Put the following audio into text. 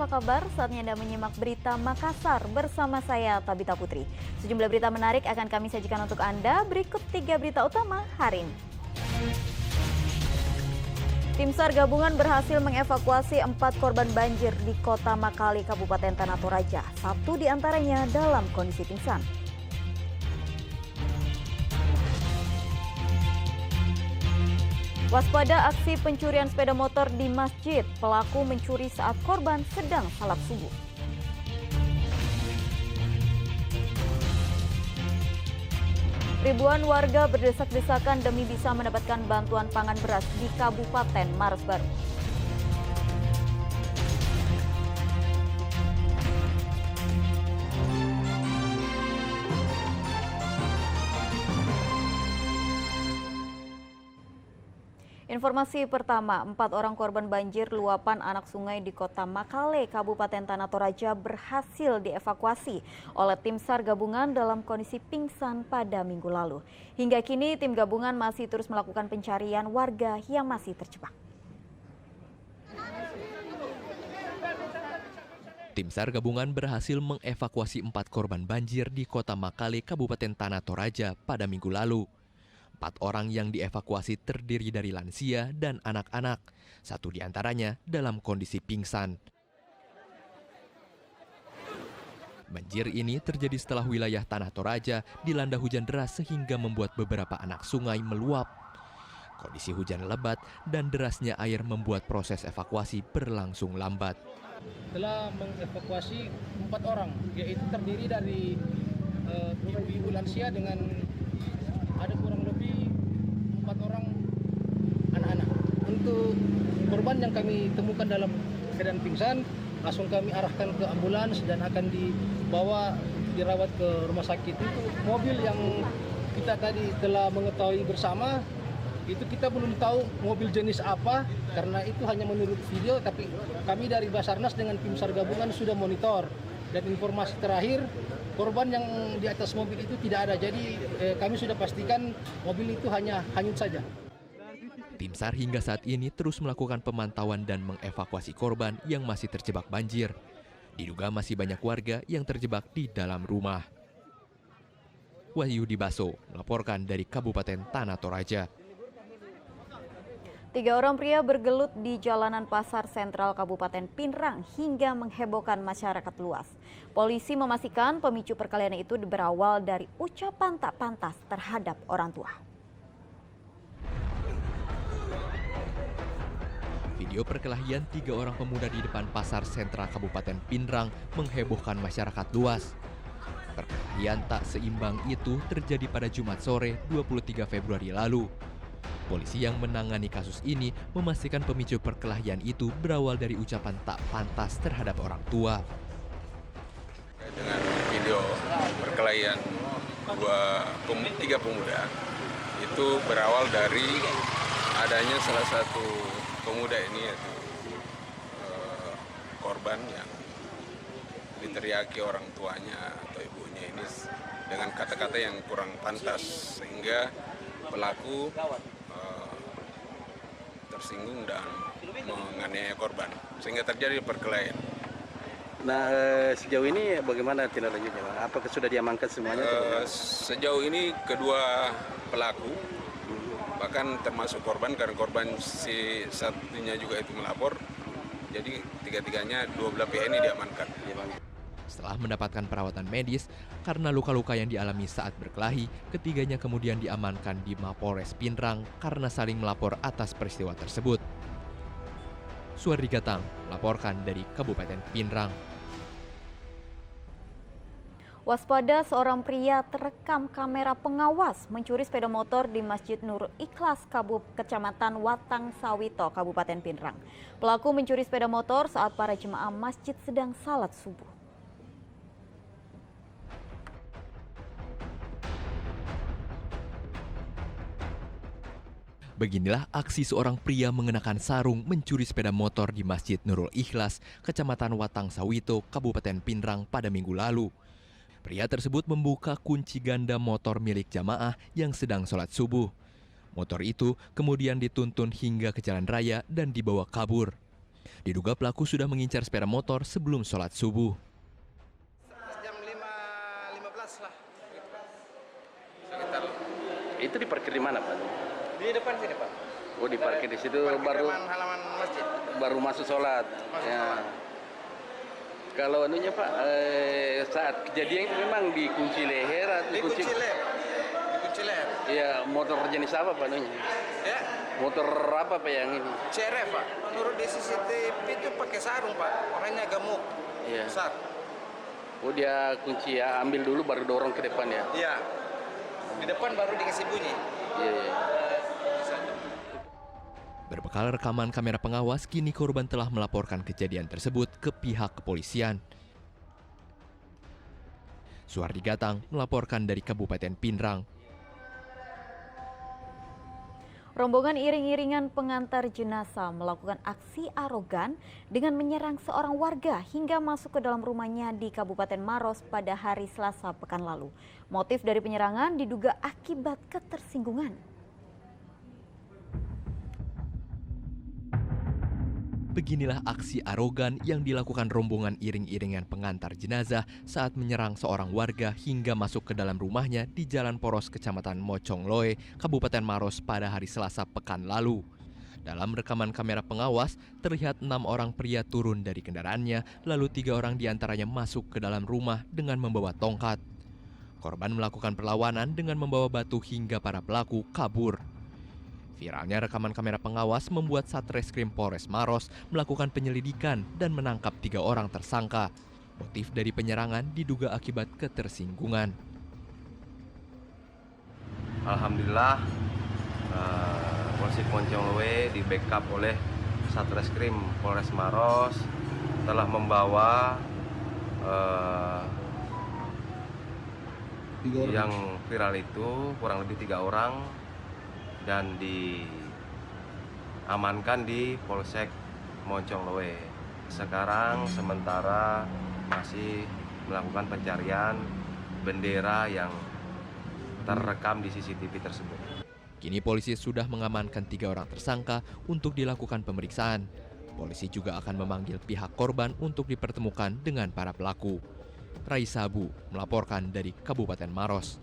apa kabar? Saatnya Anda menyimak berita Makassar bersama saya Tabita Putri. Sejumlah berita menarik akan kami sajikan untuk Anda. Berikut 3 berita utama hari ini. Tim SAR gabungan berhasil mengevakuasi 4 korban banjir di Kota Makale, Kabupaten Tanah Toraja. 1 diantaranya dalam kondisi pingsan. Waspada aksi pencurian sepeda motor di masjid. Pelaku mencuri saat korban sedang salat subuh. Ribuan warga berdesak-desakan demi bisa mendapatkan bantuan pangan beras di Kabupaten Maros Baru. Informasi pertama, 4 orang korban banjir luapan anak sungai di Kota Makale, Kabupaten Tanah Toraja berhasil dievakuasi oleh tim SAR gabungan dalam kondisi pingsan pada minggu lalu. Hingga kini tim gabungan masih terus melakukan pencarian warga yang masih terjebak. Tim SAR gabungan berhasil mengevakuasi 4 korban banjir di Kota Makale, Kabupaten Tanah Toraja pada minggu lalu. 4 orang yang dievakuasi terdiri dari lansia dan anak-anak. 1 diantaranya dalam kondisi pingsan. Banjir ini terjadi setelah wilayah Tanah Toraja dilanda hujan deras sehingga membuat beberapa anak sungai meluap. Kondisi hujan lebat dan derasnya air membuat proses evakuasi berlangsung lambat. Telah mengevakuasi 4 orang, yaitu terdiri dari ibu-ibu lansia dengan ada kurang lebih 4 orang anak-anak. Untuk korban yang kami temukan dalam keadaan pingsan, langsung kami arahkan ke ambulans dan akan dibawa dirawat ke rumah sakit. Itu mobil yang kita tadi telah mengetahui bersama, itu kita belum tahu mobil jenis apa, karena itu hanya menurut video, tapi kami dari Basarnas dengan tim SAR gabungan sudah monitor. Dan informasi terakhir, korban yang di atas mobil itu tidak ada. Jadi kami sudah pastikan mobil itu hanya hanyut saja. Tim SAR hingga saat ini terus melakukan pemantauan dan mengevakuasi korban yang masih terjebak banjir. Diduga masih banyak warga yang terjebak di dalam rumah. Wahyu Dibaso melaporkan dari Kabupaten Tanah Toraja. 3 orang pria bergelut di jalanan pasar sentral Kabupaten Pinrang hingga menghebohkan masyarakat luas. Polisi memastikan pemicu perkelahian itu berawal dari ucapan tak pantas terhadap orang tua. Video perkelahian 3 orang pemuda di depan pasar sentral Kabupaten Pinrang menghebohkan masyarakat luas. Perkelahian tak seimbang itu terjadi pada Jumat sore 23 Februari lalu. Polisi yang menangani kasus ini memastikan pemicu perkelahian itu berawal dari ucapan tak pantas terhadap orang tua. Dengan video perkelahian 3 pemuda, itu berawal dari adanya salah satu pemuda ini, yaitu korban yang diteriaki orang tuanya atau ibunya ini dengan kata-kata yang kurang pantas, sehingga pelaku tersinggung dan menganiaya korban, sehingga terjadi perkelahian. Nah, sejauh ini bagaimana tindak lanjutnya, Bang? Apakah sudah diamankan semuanya? Sejauh ini kedua pelaku, bahkan termasuk korban, karena korban si satunya juga itu melapor, jadi tiga-tiganya, 2 belah pihak ini diamankan. Setelah mendapatkan perawatan medis karena luka-luka yang dialami saat berkelahi, ketiganya kemudian diamankan di Mapolres Pinrang karena saling melapor atas peristiwa tersebut. Suardi Gatang melaporkan dari Kabupaten Pinrang. Waspada, seorang pria terekam kamera pengawas mencuri sepeda motor di Masjid Nurul Ikhlas, Kecamatan Watang Sawito, Kabupaten Pinrang. Pelaku mencuri sepeda motor saat para jemaah masjid sedang salat subuh. Beginilah aksi seorang pria mengenakan sarung mencuri sepeda motor di Masjid Nurul Ikhlas, Kecamatan Watang Sawito, Kabupaten Pinrang pada minggu lalu. Pria tersebut membuka kunci ganda motor milik jamaah yang sedang sholat subuh. Motor itu kemudian dituntun hingga ke jalan raya dan dibawa kabur. Diduga pelaku sudah mengincar sepeda motor sebelum sholat subuh. Jam 5.15 lah. Sekitar Itu diparkir di mana, Pak? Di depan sini, Pak. Oh, diparkir di situ Parkir depan halaman masjid. baru masuk sholat. Ya. Kalau anunya Pak, saat kejadian itu memang dikunci leher atau Dikunci leher. Dikunci leher. Iya, motor jenis apa Pak anunya? Ya, Motor apa Pak yang ini? CRF, Pak. Menurut di CCTV itu pakai sarung, Pak. Orangnya gemuk. Iya. Besar. Oh, dia kunci ya, ambil dulu baru dorong ke depan ya. Iya. Di depan baru dikasih bunyi. Iya, iya. Berbekal rekaman kamera pengawas, kini korban telah melaporkan kejadian tersebut ke pihak kepolisian. Suhardi Gatang melaporkan dari Kabupaten Pinrang. Rombongan iring-iringan pengantar jenazah melakukan aksi arogan dengan menyerang seorang warga hingga masuk ke dalam rumahnya di Kabupaten Maros pada hari Selasa pekan lalu. Motif dari penyerangan diduga akibat ketersinggungan. Beginilah aksi arogan yang dilakukan rombongan iring-iringan pengantar jenazah saat menyerang seorang warga hingga masuk ke dalam rumahnya di Jalan Poros, Kecamatan Mocongloe, Kabupaten Maros pada hari Selasa pekan lalu. Dalam rekaman kamera pengawas, terlihat 6 orang pria turun dari kendaraannya, lalu 3 orang diantaranya masuk ke dalam rumah dengan membawa tongkat. Korban melakukan perlawanan dengan membawa batu hingga para pelaku kabur. Viralnya rekaman kamera pengawas membuat Satreskrim Polres Maros melakukan penyelidikan dan menangkap 3 orang tersangka. Motif dari penyerangan diduga akibat ketersinggungan. Alhamdulillah, Polsek Mocongloe di backup oleh Satreskrim Polres Maros telah membawa yang viral itu kurang lebih 3 orang dan diamankan di Polsek Mocongloe. Sekarang sementara masih melakukan pencarian bendera yang terekam di CCTV tersebut. Kini polisi sudah mengamankan 3 orang tersangka untuk dilakukan pemeriksaan. Polisi juga akan memanggil pihak korban untuk dipertemukan dengan para pelaku. Raisa Abu melaporkan dari Kabupaten Maros.